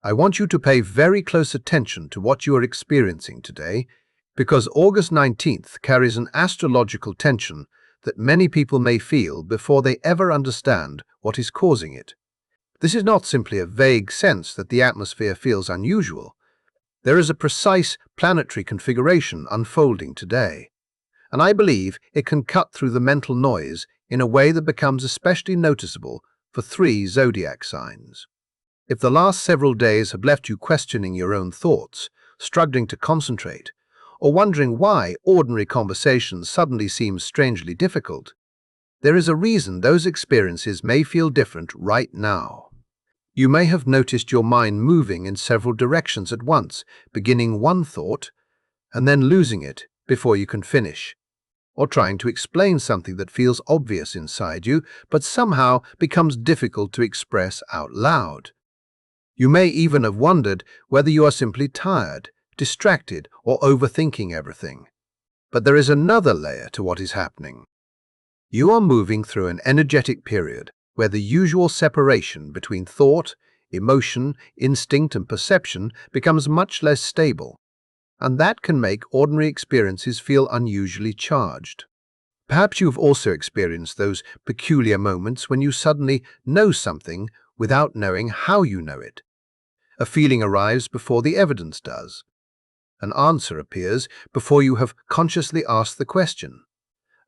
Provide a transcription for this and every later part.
I want you to pay very close attention to what you are experiencing today, because August 19th carries an astrological tension that many people may feel before they ever understand what is causing it. This is not simply a vague sense that the atmosphere feels unusual. There is a precise planetary configuration unfolding today, and I believe it can cut through the mental noise in a way that becomes especially noticeable for 3 zodiac signs. If the last several days have left you questioning your own thoughts, struggling to concentrate, or wondering why ordinary conversations suddenly seem strangely difficult, there is a reason those experiences may feel different right now. You may have noticed your mind moving in several directions at once, beginning one thought and then losing it before you can finish, or trying to explain something that feels obvious inside you but somehow becomes difficult to express out loud. You may even have wondered whether you are simply tired, distracted, or overthinking everything. But there is another layer to what is happening. You are moving through an energetic period where the usual separation between thought, emotion, instinct, and perception becomes much less stable, and that can make ordinary experiences feel unusually charged. Perhaps you've also experienced those peculiar moments when you suddenly know something without knowing how you know it. A feeling arrives before the evidence does. An answer appears before you have consciously asked the question.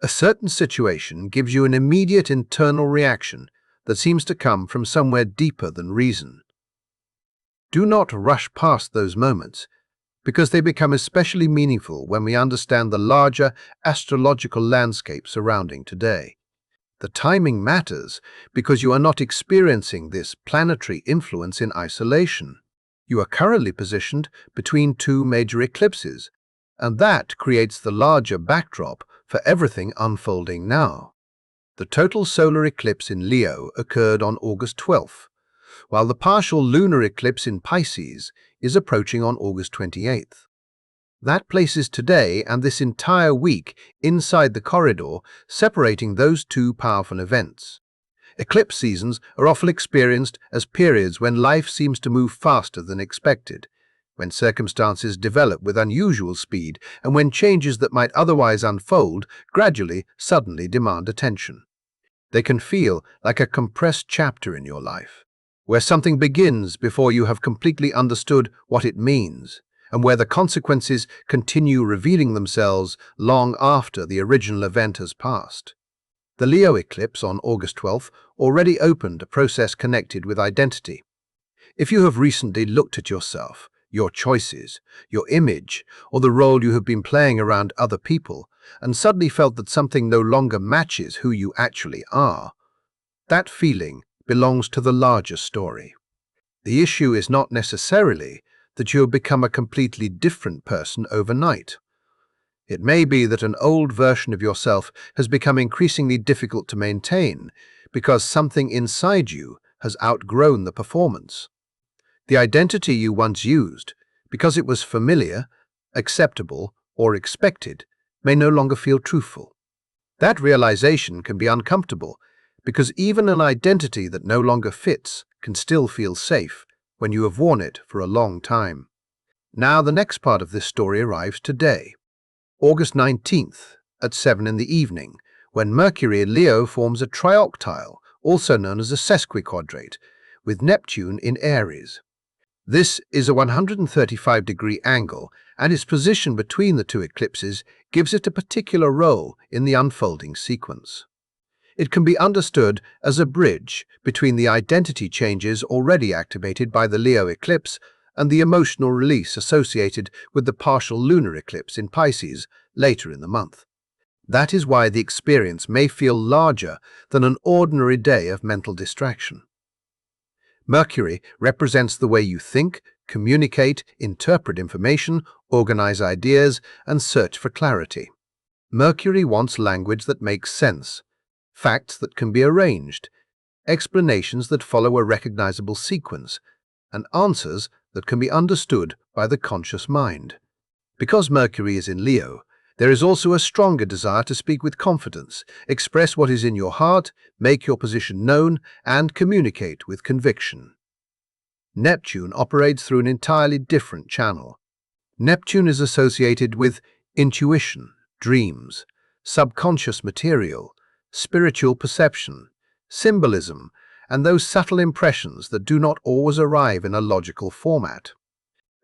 A certain situation gives you an immediate internal reaction that seems to come from somewhere deeper than reason. Do not rush past those moments, because they become especially meaningful when we understand the larger astrological landscape surrounding today. The timing matters because you are not experiencing this planetary influence in isolation. You are currently positioned between 2 major eclipses, and that creates the larger backdrop for everything unfolding now. The total solar eclipse in Leo occurred on August 12th, while the partial lunar eclipse in Pisces is approaching on August 28th. That places today and this entire week inside the corridor separating those 2 powerful events. Eclipse seasons are often experienced as periods when life seems to move faster than expected, when circumstances develop with unusual speed, and when changes that might otherwise unfold gradually, suddenly demand attention. They can feel like a compressed chapter in your life, where something begins before you have completely understood what it means, and where the consequences continue revealing themselves long after the original event has passed. The Leo eclipse on August 12th already opened a process connected with identity. If you have recently looked at yourself, your choices, your image, or the role you have been playing around other people, and suddenly felt that something no longer matches who you actually are, that feeling belongs to the larger story. The issue is not necessarily that you have become a completely different person overnight. It may be that an old version of yourself has become increasingly difficult to maintain because something inside you has outgrown the performance. The identity you once used, because it was familiar, acceptable, or expected, may no longer feel truthful. That realization can be uncomfortable because even an identity that no longer fits can still feel safe when you have worn it for a long time. Now the next part of this story arrives today, August 19th at 7 in the evening, when Mercury in Leo forms a trioctile, also known as a sesquiquadrate, with Neptune in Aries. This is a 135-degree angle, and its position between the 2 eclipses gives it a particular role in the unfolding sequence. It can be understood as a bridge between the identity changes already activated by the Leo eclipse and the emotional release associated with the partial lunar eclipse in Pisces later in the month. That is why the experience may feel larger than an ordinary day of mental distraction. Mercury represents the way you think, communicate, interpret information, organize ideas, and search for clarity. Mercury wants language that makes sense, facts that can be arranged, explanations that follow a recognizable sequence, and answers that can be understood by the conscious mind. Because Mercury is in Leo, there is also a stronger desire to speak with confidence, express what is in your heart, make your position known, and communicate with conviction. Neptune operates through an entirely different channel. Neptune is associated with intuition, dreams, subconscious material, spiritual perception, symbolism, and those subtle impressions that do not always arrive in a logical format.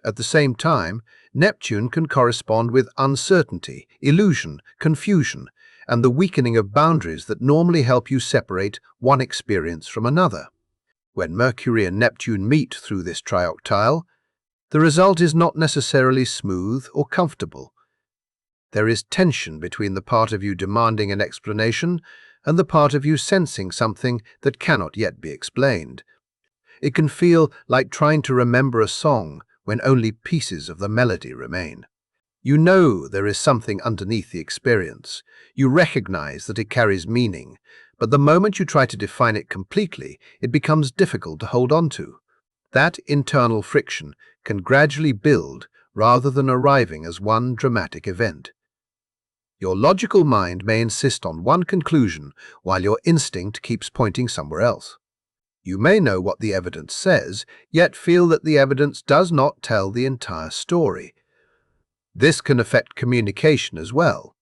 At the same time, Neptune can correspond with uncertainty, illusion, confusion, and the weakening of boundaries that normally help you separate one experience from another. When Mercury and Neptune meet through this trioctile, the result is not necessarily smooth or comfortable. There is tension between the part of you demanding an explanation and the part of you sensing something that cannot yet be explained. It can feel like trying to remember a song when only pieces of the melody remain. You know there is something underneath the experience. You recognize that it carries meaning, but the moment you try to define it completely, it becomes difficult to hold on to. That internal friction can gradually build rather than arriving as one dramatic event. Your logical mind may insist on one conclusion while your instinct keeps pointing somewhere else. You may know what the evidence says, yet feel that the evidence does not tell the entire story. This can affect communication as well.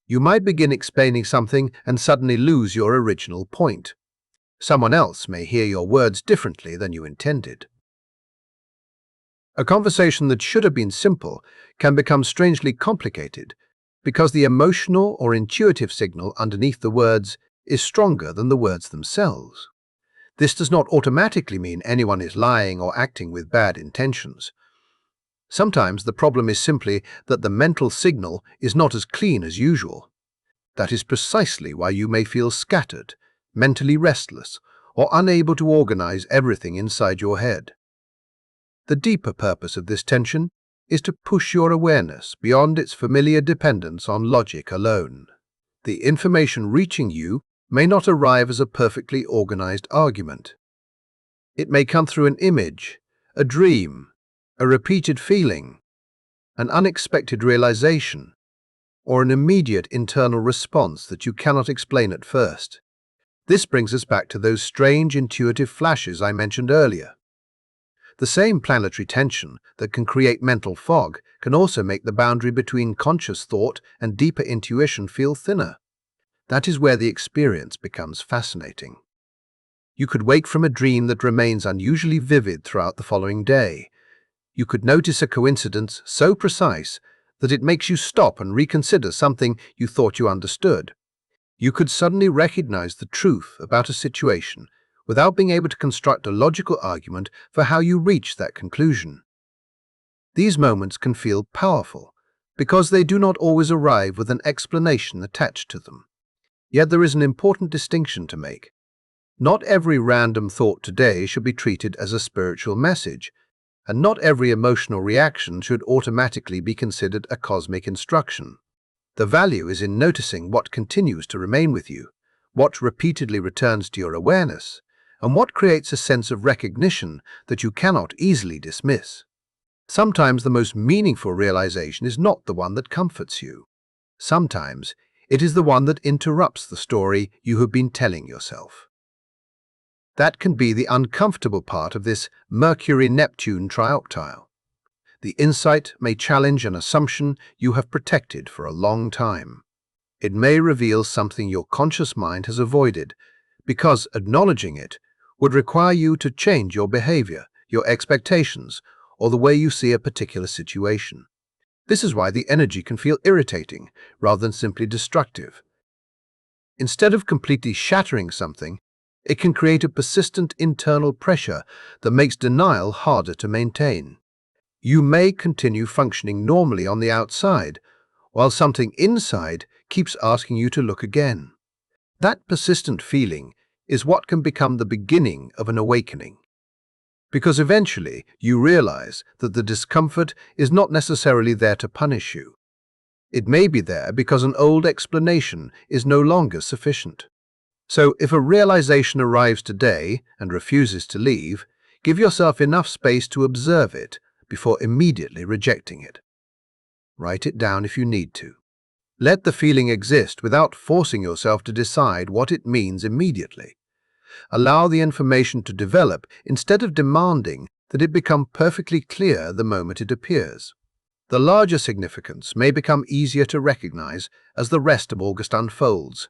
You might begin explaining something and suddenly lose your original point. Someone else may hear your words differently than you intended. A conversation that should have been simple can become strangely complicated because the emotional or intuitive signal underneath the words is stronger than the words themselves. This does not automatically mean anyone is lying or acting with bad intentions. Sometimes the problem is simply that the mental signal is not as clean as usual. That is precisely why you may feel scattered, mentally restless, or unable to organize everything inside your head. The deeper purpose of this tension is to push your awareness beyond its familiar dependence on logic alone. The information reaching you may not arrive as a perfectly organized argument. It may come through an image, a dream, a repeated feeling, an unexpected realization, or an immediate internal response that you cannot explain at first. This brings us back to those strange intuitive flashes I mentioned earlier. The same planetary tension that can create mental fog can also make the boundary between conscious thought and deeper intuition feel thinner. That is where the experience becomes fascinating. You could wake from a dream that remains unusually vivid throughout the following day. You could notice a coincidence so precise that it makes you stop and reconsider something you thought you understood. You could suddenly recognize the truth about a situation without being able to construct a logical argument for how you reach that conclusion. These moments can feel powerful because they do not always arrive with an explanation attached to them. Yet there is an important distinction to make. Not every random thought today should be treated as a spiritual message, and not every emotional reaction should automatically be considered a cosmic instruction. The value is in noticing what continues to remain with you, what repeatedly returns to your awareness, and what creates a sense of recognition that you cannot easily dismiss. Sometimes the most meaningful realization is not the one that comforts you. Sometimes it is the one that interrupts the story you have been telling yourself. That can be the uncomfortable part of this Mercury-Neptune trioctile. The insight may challenge an assumption you have protected for a long time. It may reveal something your conscious mind has avoided, because acknowledging it would require you to change your behavior, your expectations, or the way you see a particular situation. This is why the energy can feel irritating rather than simply destructive. Instead of completely shattering something, it can create a persistent internal pressure that makes denial harder to maintain. You may continue functioning normally on the outside, while something inside keeps asking you to look again. That persistent feeling is what can become the beginning of an awakening. Because eventually you realize that the discomfort is not necessarily there to punish you. It may be there because an old explanation is no longer sufficient. So if a realization arrives today and refuses to leave, give yourself enough space to observe it before immediately rejecting it. Write it down if you need to. Let the feeling exist without forcing yourself to decide what it means immediately. Allow the information to develop instead of demanding that it become perfectly clear the moment it appears. The larger significance may become easier to recognize as the rest of August unfolds,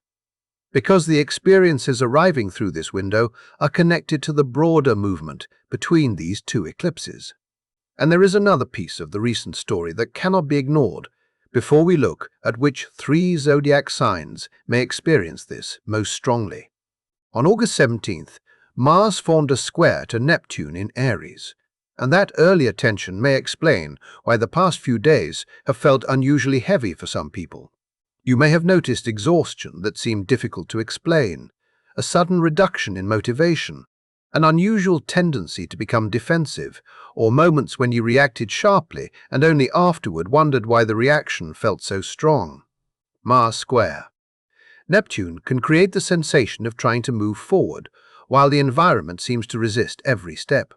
because the experiences arriving through this window are connected to the broader movement between these two eclipses. And there is another piece of the recent story that cannot be ignored before we look at which three zodiac signs may experience this most strongly. On August 17th, Mars formed a square to Neptune in Aries, and that earlier tension may explain why the past few days have felt unusually heavy for some people. You may have noticed exhaustion that seemed difficult to explain, a sudden reduction in motivation, an unusual tendency to become defensive, or moments when you reacted sharply and only afterward wondered why the reaction felt so strong. Mars square. Neptune can create the sensation of trying to move forward, while the environment seems to resist every step.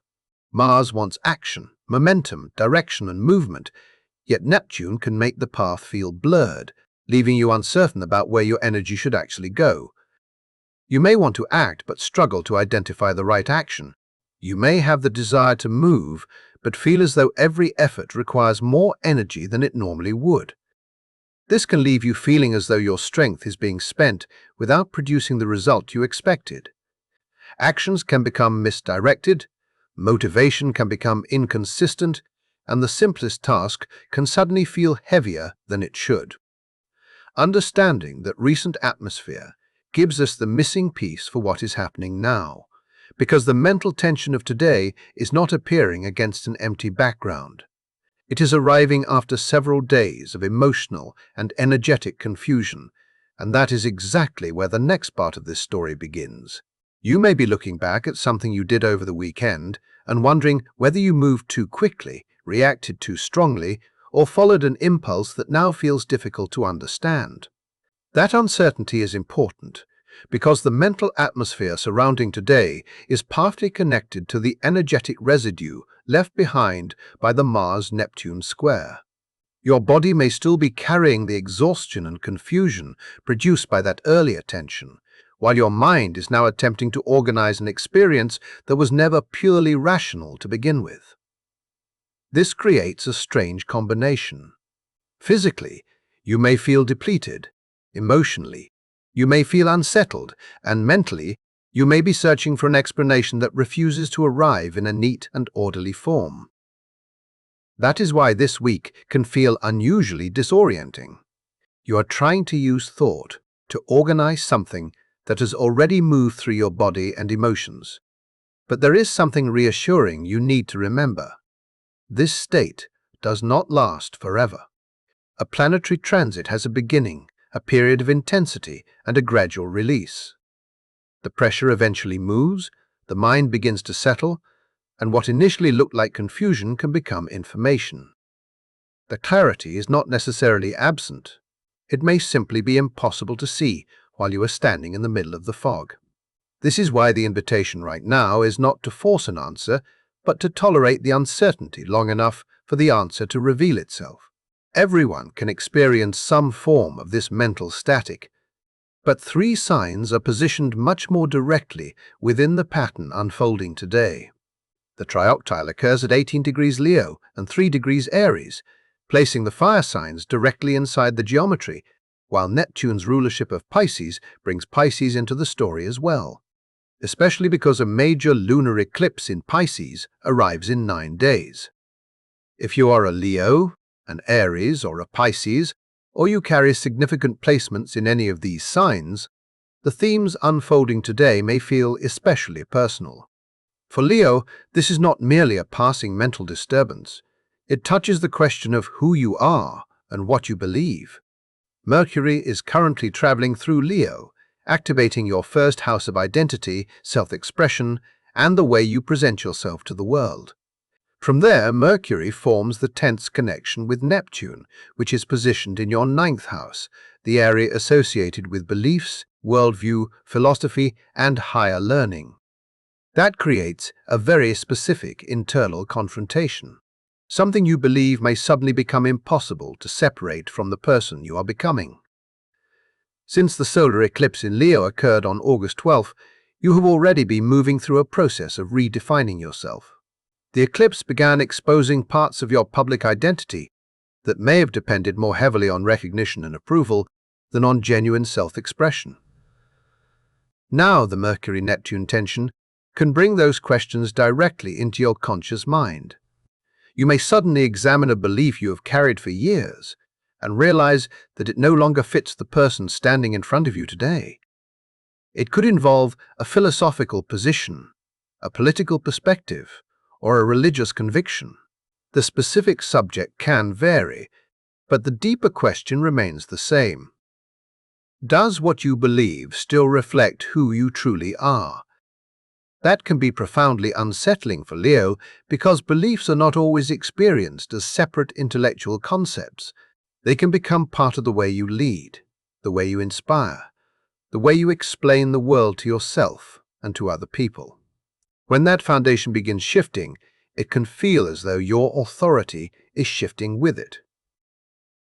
Mars wants action, momentum, direction, and movement, yet Neptune can make the path feel blurred, leaving you uncertain about where your energy should actually go. You may want to act but struggle to identify the right action. You may have the desire to move but feel as though every effort requires more energy than it normally would. This can leave you feeling as though your strength is being spent without producing the result you expected. Actions can become misdirected, motivation can become inconsistent, and the simplest task can suddenly feel heavier than it should. Understanding that recent atmosphere gives us the missing piece for what is happening now, because the mental tension of today is not appearing against an empty background. It is arriving after several days of emotional and energetic confusion, and that is exactly where the next part of this story begins. You may be looking back at something you did over the weekend and wondering whether you moved too quickly, reacted too strongly, or followed an impulse that now feels difficult to understand. That uncertainty is important because the mental atmosphere surrounding today is partly connected to the energetic residue left behind by the Mars-Neptune square. Your body may still be carrying the exhaustion and confusion produced by that earlier tension, while your mind is now attempting to organize an experience that was never purely rational to begin with. This creates a strange combination. Physically, you may feel depleted. Emotionally, you may feel unsettled, and mentally, you may be searching for an explanation that refuses to arrive in a neat and orderly form. That is why this week can feel unusually disorienting. You are trying to use thought to organize something that has already moved through your body and emotions. But there is something reassuring you need to remember. This state does not last forever. A planetary transit has a beginning, a period of intensity, and a gradual release. The pressure eventually moves, the mind begins to settle, and what initially looked like confusion can become information. The clarity is not necessarily absent. It may simply be impossible to see while you are standing in the middle of the fog. This is why the invitation right now is not to force an answer, but to tolerate the uncertainty long enough for the answer to reveal itself. Everyone can experience some form of this mental static, but three signs are positioned much more directly within the pattern unfolding today. The trioctile occurs at 18 degrees Leo and 3 degrees Aries, placing the fire signs directly inside the geometry, while Neptune's rulership of Pisces brings Pisces into the story as well, especially because a major lunar eclipse in Pisces arrives in 9 days. If you are a Leo, an Aries, or a Pisces, or you carry significant placements in any of these signs, the themes unfolding today may feel especially personal. For Leo, this is not merely a passing mental disturbance. It touches the question of who you are and what you believe. Mercury is currently traveling through Leo, activating your first house of identity, self-expression, and the way you present yourself to the world. From there, Mercury forms the tense connection with Neptune, which is positioned in your 9th house, the area associated with beliefs, worldview, philosophy, and higher learning. That creates a very specific internal confrontation. Something you believe may suddenly become impossible to separate from the person you are becoming. Since the solar eclipse in Leo occurred on August 12th, You have already been moving through a process of redefining yourself. The eclipse began exposing parts of your public identity that may have depended more heavily on recognition and approval than on genuine self-expression. Now the Mercury-Neptune tension can bring those questions directly into your conscious mind. You may suddenly examine a belief you have carried for years and realize that it no longer fits the person standing in front of you today. It could involve a philosophical position, a political perspective, or a religious conviction. The specific subject can vary, but the deeper question remains the same. Does what you believe still reflect who you truly are? That can be profoundly unsettling for Leo because beliefs are not always experienced as separate intellectual concepts. They can become part of the way you lead, the way you inspire, the way you explain the world to yourself and to other people. When that foundation begins shifting, it can feel as though your authority is shifting with it.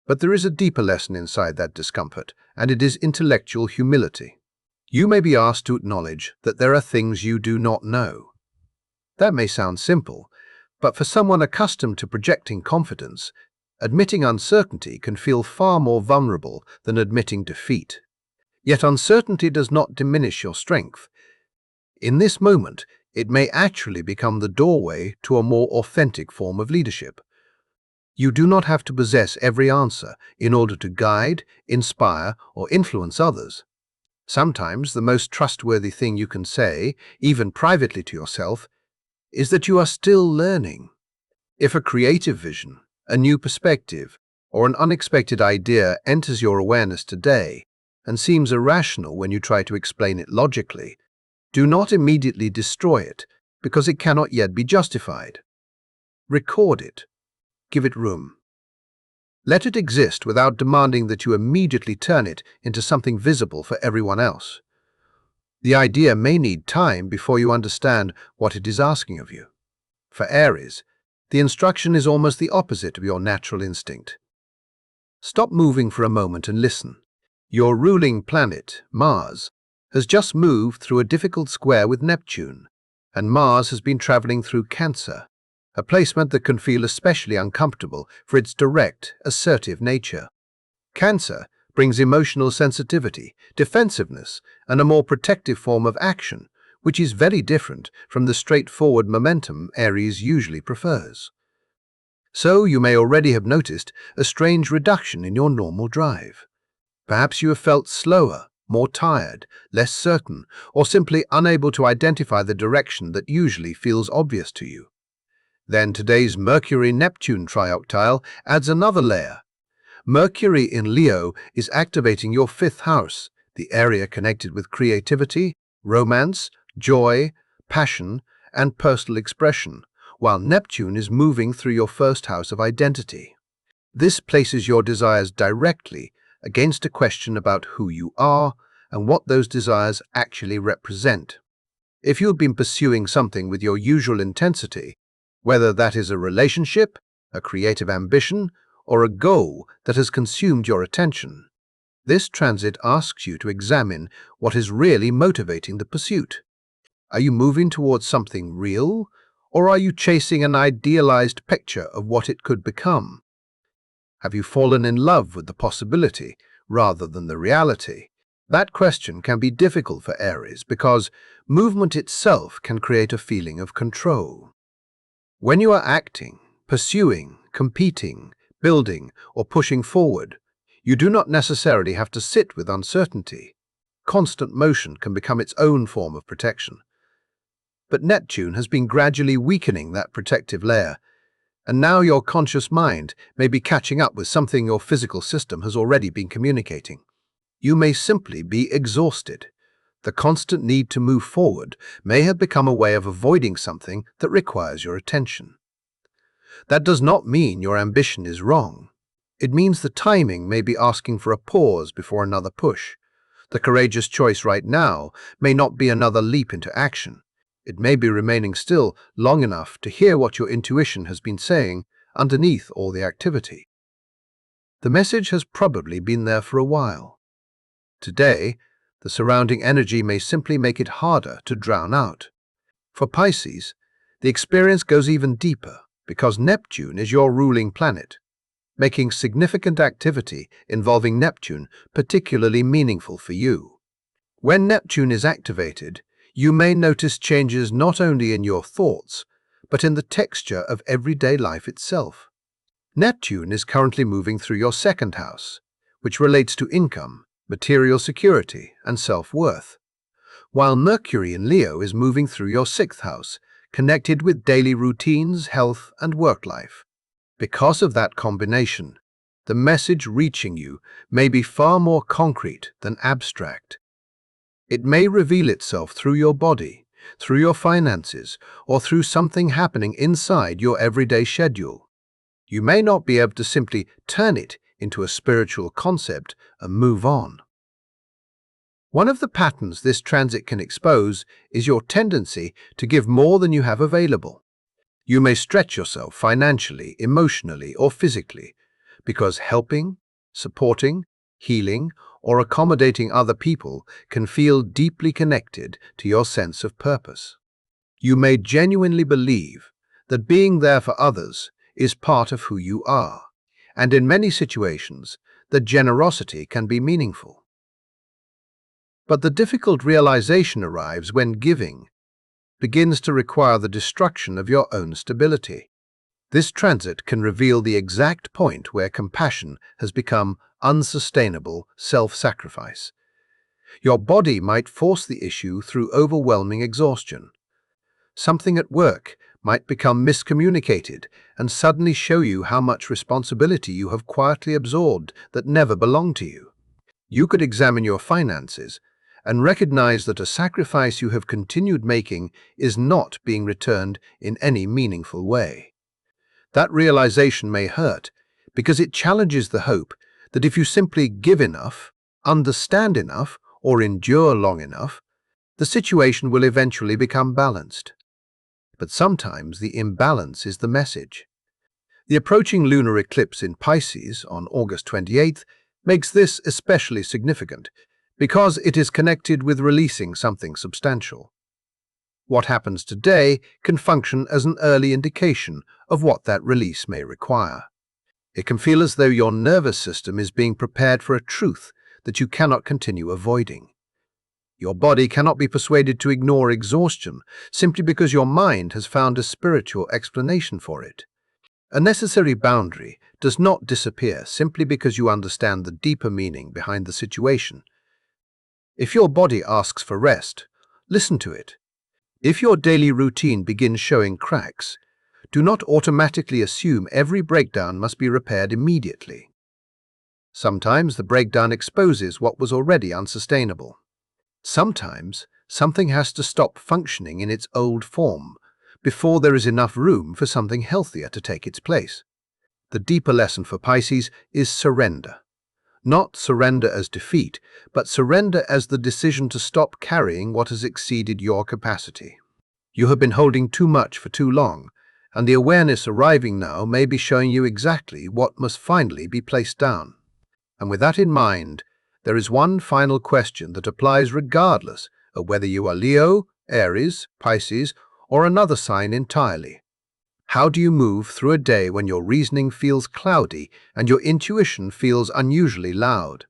But there is a deeper lesson inside that discomfort, and it is intellectual humility. You may be asked to acknowledge that there are things you do not know. That may sound simple, but for someone accustomed to projecting confidence, admitting uncertainty can feel far more vulnerable than admitting defeat. Yet uncertainty does not diminish your strength. In this moment, it may actually become the doorway to a more authentic form of leadership. You do not have to possess every answer in order to guide, inspire, or influence others. Sometimes the most trustworthy thing you can say, even privately to yourself, is that you are still learning. If a creative vision, a new perspective, or an unexpected idea enters your awareness today and seems irrational when you try to explain it logically, do not immediately destroy it because it cannot yet be justified. Record it. Give it room. Let it exist without demanding that you immediately turn it into something visible for everyone else. The idea may need time before you understand what it is asking of you. For Aries, the instruction is almost the opposite of your natural instinct. Stop moving for a moment and listen. Your ruling planet, Mars, has just moved through a difficult square with Neptune, and Mars has been traveling through Cancer, a placement that can feel especially uncomfortable for its direct, assertive nature. Cancer brings emotional sensitivity, defensiveness, and a more protective form of action, which is very different from the straightforward momentum Aries usually prefers. So you may already have noticed a strange reduction in your normal drive. Perhaps you have felt slower, more tired, less certain, or simply unable to identify the direction that usually feels obvious to you. Then today's Mercury-Neptune trioctile adds another layer. Mercury in Leo is activating your fifth house, the area connected with creativity, romance, joy, passion, and personal expression, while Neptune is moving through your first house of identity. This places your desires directly against a question about who you are and what those desires actually represent. If you've been pursuing something with your usual intensity, whether that is a relationship, a creative ambition, or a goal that has consumed your attention, this transit asks you to examine what is really motivating the pursuit. Are you moving towards something real, or are you chasing an idealized picture of what it could become? Have you fallen in love with the possibility rather than the reality? That question can be difficult for Aries because movement itself can create a feeling of control. When you are acting, pursuing, competing, building, or pushing forward, you do not necessarily have to sit with uncertainty. Constant motion can become its own form of protection. But Neptune has been gradually weakening that protective layer, and now your conscious mind may be catching up with something your physical system has already been communicating. You may simply be exhausted. The constant need to move forward may have become a way of avoiding something that requires your attention. That does not mean your ambition is wrong. It means the timing may be asking for a pause before another push. The courageous choice right now may not be another leap into action. It may be remaining still long enough to hear what your intuition has been saying underneath all the activity. The message has probably been there for a while. Today, The surrounding energy may simply make it harder to drown out. For Pisces, the experience goes even deeper because Neptune is your ruling planet, making significant activity involving Neptune particularly meaningful for you. When Neptune is activated, you may notice changes not only in your thoughts, but in the texture of everyday life itself. Neptune is currently moving through your second house, which relates to income, material security, and self-worth, while Mercury in Leo is moving through your sixth house, connected with daily routines, health, and work life. Because of that combination, the message reaching you may be far more concrete than abstract. It may reveal itself through your body, through your finances, or through something happening inside your everyday schedule. You may not be able to simply turn it into a spiritual concept and move on. One of the patterns this transit can expose is your tendency to give more than you have available. You may stretch yourself financially, emotionally, or physically because helping, supporting, healing, or accommodating other people can feel deeply connected to your sense of purpose. You may genuinely believe that being there for others is part of who you are, and in many situations, that generosity can be meaningful. But the difficult realization arrives when giving begins to require the destruction of your own stability. This transit can reveal the exact point where compassion has become unsustainable self-sacrifice. Your body might force the issue through overwhelming exhaustion. Something at work might become miscommunicated and suddenly show you how much responsibility you have quietly absorbed that never belonged to you. You could examine your finances and recognize that a sacrifice you have continued making is not being returned in any meaningful way. That realization may hurt because it challenges the hope that if you simply give enough, understand enough, or endure long enough, the situation will eventually become balanced. But sometimes the imbalance is the message. The approaching lunar eclipse in Pisces on August 28th makes this especially significant because it is connected with releasing something substantial. What happens today can function as an early indication of what that release may require. It can feel as though your nervous system is being prepared for a truth that you cannot continue avoiding. Your body cannot be persuaded to ignore exhaustion simply because your mind has found a spiritual explanation for it. A necessary boundary does not disappear simply because you understand the deeper meaning behind the situation. If your body asks for rest, listen to it. If your daily routine begins showing cracks, do not automatically assume every breakdown must be repaired immediately. Sometimes the breakdown exposes what was already unsustainable. Sometimes something has to stop functioning in its old form before there is enough room for something healthier to take its place. The deeper lesson for Pisces is surrender. Not surrender as defeat, but surrender as the decision to stop carrying what has exceeded your capacity. You have been holding too much for too long, and the awareness arriving now may be showing you exactly what must finally be placed down. And with that in mind, there is one final question that applies regardless of whether you are Leo, Aries, Pisces, or another sign entirely. How do you move through a day when your reasoning feels cloudy and your intuition feels unusually loud?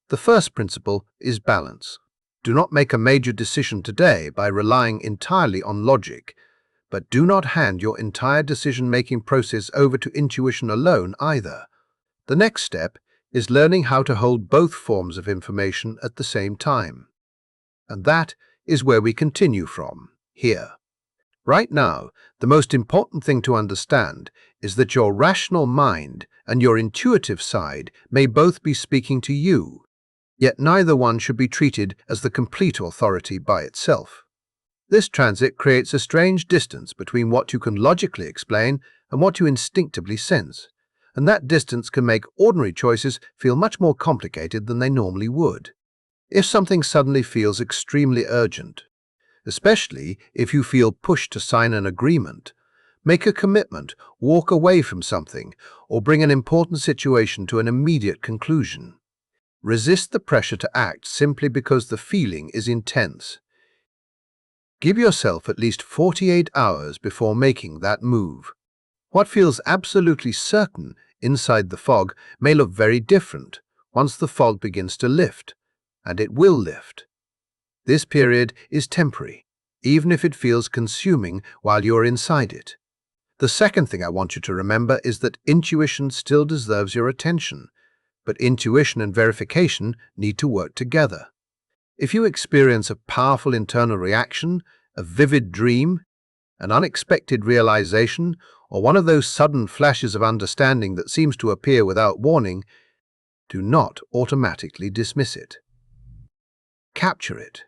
The first principle is balance. Do not make a major decision today by relying entirely on logic, but do not hand your entire decision-making process over to intuition alone either. The next step is learning how to hold both forms of information at the same time. And that is where we continue from, here. Right now, the most important thing to understand is that your rational mind and your intuitive side may both be speaking to you, yet neither one should be treated as the complete authority by itself. This transit creates a strange distance between what you can logically explain and what you instinctively sense, and that distance can make ordinary choices feel much more complicated than they normally would. If something suddenly feels extremely urgent, especially if you feel pushed to sign an agreement, make a commitment, walk away from something, or bring an important situation to an immediate conclusion. Resist the pressure to act simply because the feeling is intense. Give yourself at least 48 hours before making that move. What feels absolutely certain inside the fog may look very different once the fog begins to lift, and it will lift. This period is temporary, even if it feels consuming while you're inside it. The second thing I want you to remember is that intuition still deserves your attention, but intuition and verification need to work together. If you experience a powerful internal reaction, a vivid dream, an unexpected realization, or one of those sudden flashes of understanding that seems to appear without warning, do not automatically dismiss it. Capture it.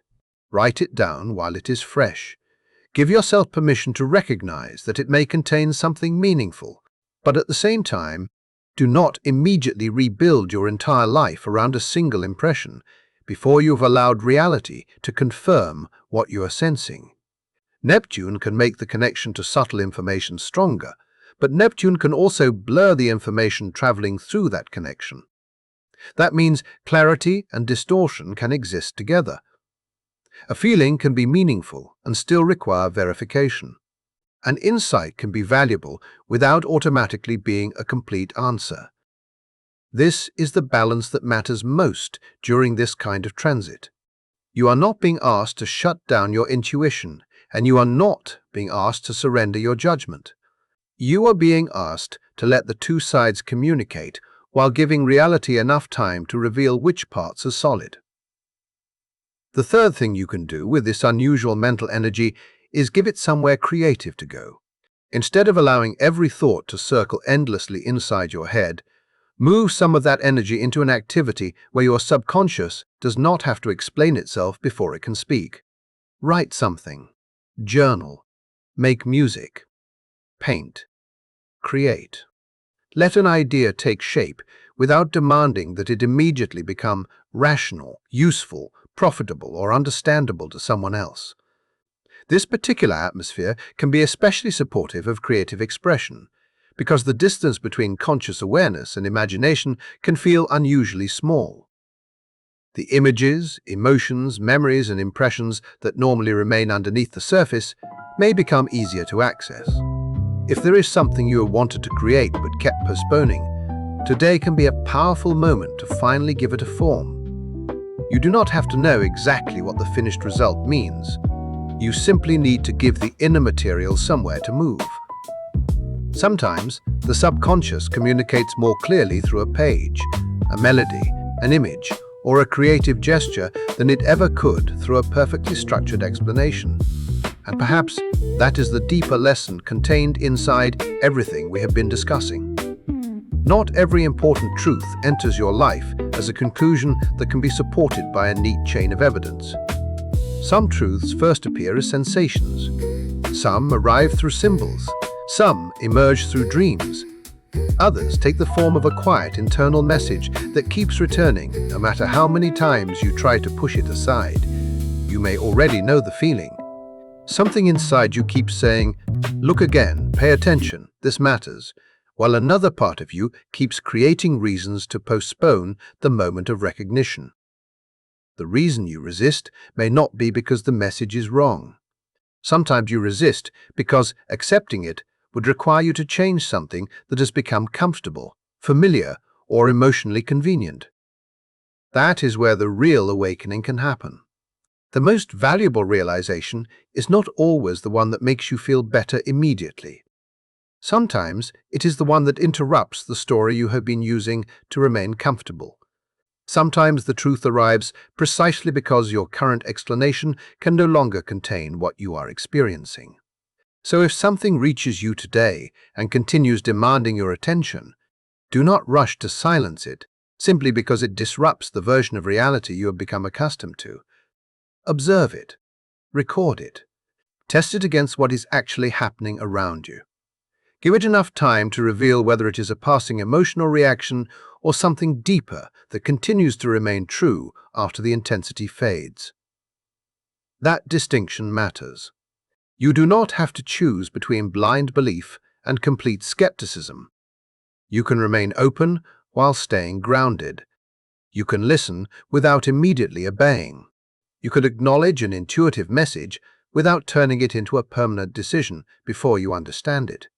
Write it down while it is fresh. Give yourself permission to recognize that it may contain something meaningful, but at the same time, do not immediately rebuild your entire life around a single impression before you've allowed reality to confirm what you are sensing. Neptune can make the connection to subtle information stronger, but Neptune can also blur the information traveling through that connection. That means clarity and distortion can exist together. A feeling can be meaningful and still require verification. An insight can be valuable without automatically being a complete answer. This is the balance that matters most during this kind of transit. You are not being asked to shut down your intuition, and you are not being asked to surrender your judgment. You are being asked to let the two sides communicate while giving reality enough time to reveal which parts are solid. The third thing you can do with this unusual mental energy is give it somewhere creative to go. Instead of allowing every thought to circle endlessly inside your head, move some of that energy into an activity where your subconscious does not have to explain itself before it can speak. Write something, journal, make music, paint, create. Let an idea take shape without demanding that it immediately become rational, useful, profitable, or understandable to someone else. This particular atmosphere can be especially supportive of creative expression, because the distance between conscious awareness and imagination can feel unusually small. The images, emotions, memories, and impressions that normally remain underneath the surface may become easier to access. If there is something you have wanted to create but kept postponing, today can be a powerful moment to finally give it a form. You do not have to know exactly what the finished result means. You simply need to give the inner material somewhere to move. Sometimes, the subconscious communicates more clearly through a page, a melody, an image, or a creative gesture than it ever could through a perfectly structured explanation. And perhaps that is the deeper lesson contained inside everything we have been discussing. Not every important truth enters your life as a conclusion that can be supported by a neat chain of evidence. Some truths first appear as sensations. Some arrive through symbols. Some emerge through dreams. Others take the form of a quiet internal message that keeps returning no matter how many times you try to push it aside. You may already know the feeling. Something inside you keeps saying, "Look again, pay attention, this matters," while another part of you keeps creating reasons to postpone the moment of recognition. The reason you resist may not be because the message is wrong. Sometimes you resist because accepting it would require you to change something that has become comfortable, familiar, or emotionally convenient. That is where the real awakening can happen. The most valuable realization is not always the one that makes you feel better immediately. Sometimes it is the one that interrupts the story you have been using to remain comfortable. Sometimes the truth arrives precisely because your current explanation can no longer contain what you are experiencing. So if something reaches you today and continues demanding your attention, do not rush to silence it simply because it disrupts the version of reality you have become accustomed to. Observe it, record it, test it against what is actually happening around you. Give it enough time to reveal whether it is a passing emotional reaction or something deeper that continues to remain true after the intensity fades. That distinction matters. You do not have to choose between blind belief and complete skepticism. You can remain open while staying grounded. You can listen without immediately obeying. You could acknowledge an intuitive message without turning it into a permanent decision before you understand it.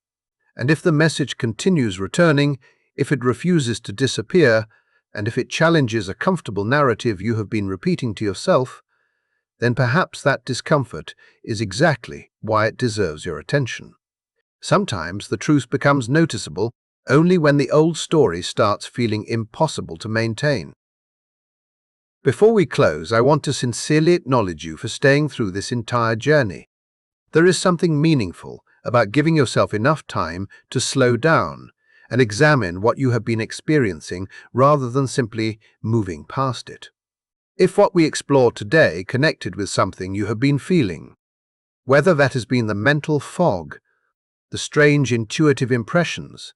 And if the message continues returning, if it refuses to disappear, and if it challenges a comfortable narrative you have been repeating to yourself, then perhaps that discomfort is exactly why it deserves your attention. Sometimes the truth becomes noticeable only when the old story starts feeling impossible to maintain. Before we close, I want to sincerely acknowledge you for staying through this entire journey. There is something meaningful about giving yourself enough time to slow down and examine what you have been experiencing rather than simply moving past it. If what we explored today connected with something you have been feeling, whether that has been the mental fog, the strange intuitive impressions,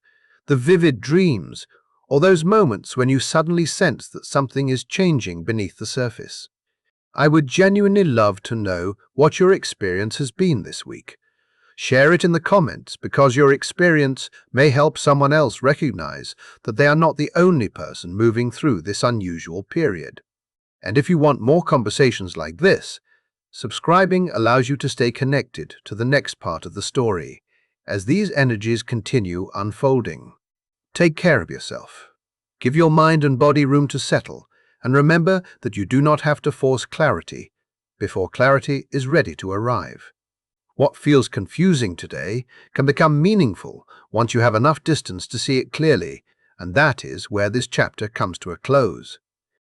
the vivid dreams, or those moments when you suddenly sense that something is changing beneath the surface, I would genuinely love to know what your experience has been this week. Share it in the comments because your experience may help someone else recognize that they are not the only person moving through this unusual period. And if you want more conversations like this, subscribing allows you to stay connected to the next part of the story as these energies continue unfolding. Take care of yourself. Give your mind and body room to settle, and remember that you do not have to force clarity before clarity is ready to arrive. What feels confusing today can become meaningful once you have enough distance to see it clearly, and that is where this chapter comes to a close.